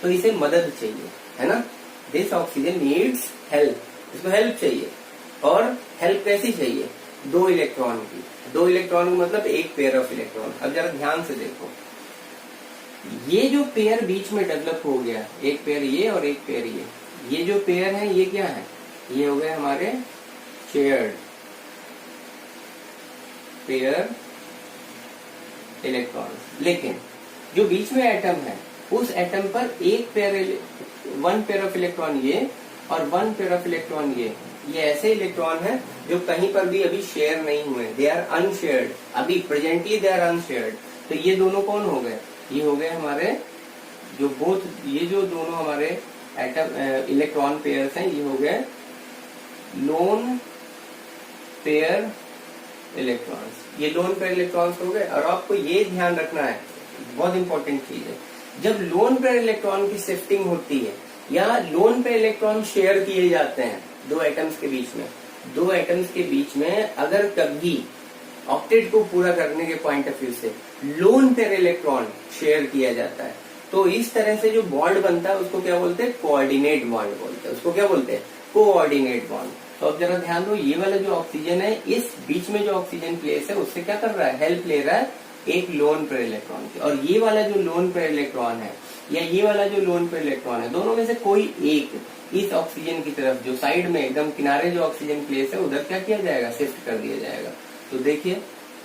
तो इसे मदद चाहिए, है ना। दिस ऑक्सीजन नीड्स हेल्प, इसको हेल्प चाहिए। और हेल्प कैसी चाहिए, 2 इलेक्ट्रॉन की। 2 इलेक्ट्रॉन का मतलब एक पेयर ऑफ इलेक्ट्रॉन। अब जरा ध्यान से देखो, ये जो पेयर बीच में डेवलप हो गया, एक पेयर ये और एक पेयर ये जो पेयर है ये क्या है, ये हो गए हमारे शेयर्ड पेयर इलेक्ट्रॉन्स। लेकिन जो बीच में एटम है उस एटम पर एक pair, one pair of electron ये और वन पेयर ऑफ इलेक्ट्रॉन ये ऐसे इलेक्ट्रॉन है जो कहीं पर भी अभी शेयर नहीं हुए, दे आर अनशेयर्ड, अभी प्रेजेंटली दे आर अनशेयर्ड। तो ये दोनों कौन हो गए, ये हो गए हमारे जो बोथ, ये जो दोनों हमारे एटम इलेक्ट्रॉन पेयर्स हैं ये हो गए लोन पेयर इलेक्ट्रॉन्स। ये लोन पेयर इलेक्ट्रॉन्स हो गए। और आपको ये ध्यान रखना है, बहुत इंपॉर्टेंट चीज है, जब लोन पेयर इलेक्ट्रॉन की शिफ्टिंग होती है या लोन पेयर इलेक्ट्रॉन शेयर किए जाते हैं दो एटम्स के बीच में, दो एटम्स के बीच में अगर कभी ऑक्टेट को पूरा करने के पॉइंट ऑफ व्यू से लोन पेयर इलेक्ट्रॉन शेयर किया जाता है तो इस तरह से जो बॉन्ड बनता है उसको क्या बोलते हैं, कोऑर्डिनेट बॉन्ड बोलते हैं। उसको क्या बोलते हैं, कोऑर्डिनेट बॉन्ड। तो अब जरा ध्यान दो, ये वाला जो ऑक्सीजन है इस बीच में जो ऑक्सीजन प्लेस है उससे क्या कर रहा है, हेल्प ले रहा है एक लोन पेयर इलेक्ट्रॉन की। और ये वाला जो लोन पेयर इलेक्ट्रॉन है या ये वाला जो लोन पेयर इलेक्ट्रॉन है, दोनों में से कोई एक इस ऑक्सीजन की तरफ जो साइड में एकदम किनारे जो ऑक्सीजन प्लेस है उधर क्या किया जाएगा, शिफ्ट कर दिया जाएगा। तो देखिए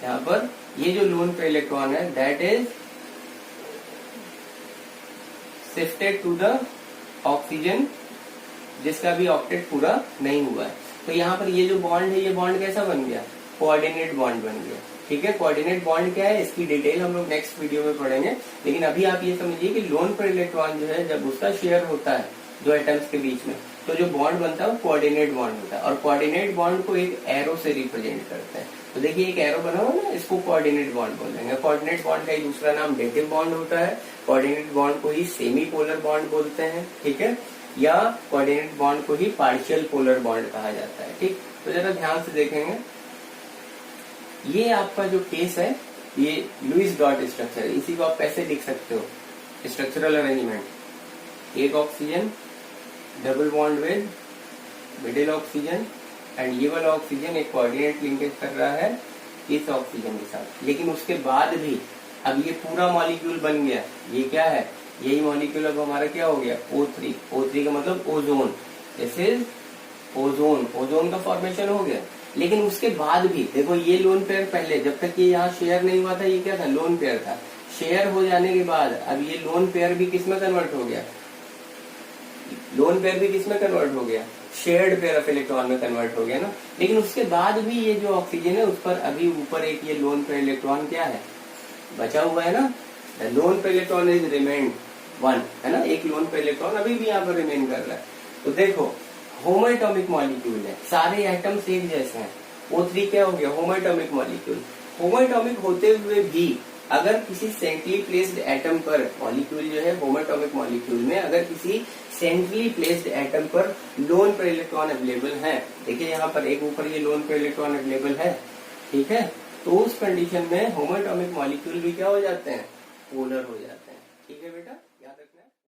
यहाँ पर ये जो लोन पेयर इलेक्ट्रॉन है that is shifted to the oxygen जिसका भी ऑक्टेट पूरा नहीं हुआ है। तो यहाँ पर ये जो बॉन्ड है ये बॉन्ड कैसा बन गया, कोऑर्डिनेट बॉन्ड बन गया। ठीक है, कोऑर्डिनेट बॉन्ड क्या है इसकी डिटेल हम लोग नेक्स्ट वीडियो में पढ़ेंगे। लेकिन अभी आप ये समझिए कि लोन पेयर इलेक्ट्रॉन जो है जब उसका शेयर होता है दो एटम्स के बीच में तो जो बॉन्ड बनता है वो कोऑर्डिनेट बॉन्ड होता है। और कोऑर्डिनेट बॉन्ड को एक एरो से रिप्रेजेंट करते हैं। तो देखिए एक एरो बना हुआ ना, इसको कोऑर्डिनेट बॉन्ड बोलेंगे। कोऑर्डिनेट बॉन्ड का एक दूसरा नाम डेटिव बॉन्ड होता है। कोऑर्डिनेट बॉन्ड को ही सेमी पोलर बॉन्ड बोलते हैं, ठीक है, या कोऑर्डिनेट बॉन्ड को ही पार्शियल पोलर बॉन्ड कहा जाता है। ठीक, तो जरा ध्यान से देखेंगे, ये आपका जो केस है ये लुईस डॉट स्ट्रक्चर, इसी को आप कैसे लिख सकते हो, स्ट्रक्चरल अरेंजमेंट, एक oxygen double bond with middle oxygen and ये वाला ऑक्सीजन एक कोऑर्डिनेट लिंकेज कर रहा है इस ऑक्सीजन के साथ। लेकिन उसके बाद भी अब ये पूरा मॉलिक्यूल बन गया, ये क्या है, यही मॉलिक्यूल अब हमारा क्या हो गया, O3। O3 का मतलब ozone, this is ozone, ozone का फॉर्मेशन हो गया। लेकिन उसके बाद भी देखो ये लोन पेयर पहले जब तक ये यहाँ शेयर नहीं हुआ था ये क्या था, लोन पेयर था। शेयर हो जाने के बाद अब ये लोन पेयर भी किसमें कन्वर्ट हो गया, लोन पेयर भी किसमें कन्वर्ट हो गया, शेयर्ड पेयर ऑफ इलेक्ट्रॉन में कन्वर्ट हो गया ना। लेकिन उसके बाद भी ये जो ऑक्सीजन है उस पर अभी ऊपर एक ये लोन पेयर इलेक्ट्रॉन क्या है, बचा हुआ है ना। The loan pair electron is remain one, है ना, एक लोन पेयर इलेक्ट्रॉन अभी भी यहाँ पर रिमेन कर रहा है। तो देखो होमोएटॉमिक मॉलिक्यूल है, सारे एटम्स एक जैसे हैं। O3 क्या हो गया, होमोएटॉमिक मॉलिक्यूल। होमोएटॉमिक होते हुए भी अगर किसी सेंट्रली प्लेस्ड एटम पर मॉलिक्यूल जो है होमोएटॉमिक मॉलिक्यूल में अगर किसी सेंट्रली प्लेस्ड एटम पर लोन पेयर इलेक्ट्रॉन अवेलेबल है, देखिए यहाँ पर एक ऊपर ये लोन पेयर इलेक्ट्रॉन अवेलेबल है, ठीक है, तो उस कंडीशन में होमोएटॉमिक मॉलिक्यूल भी क्या हो जाते हैं, पोलर हो जाते हैं। ठीक है बेटा, याद रखना।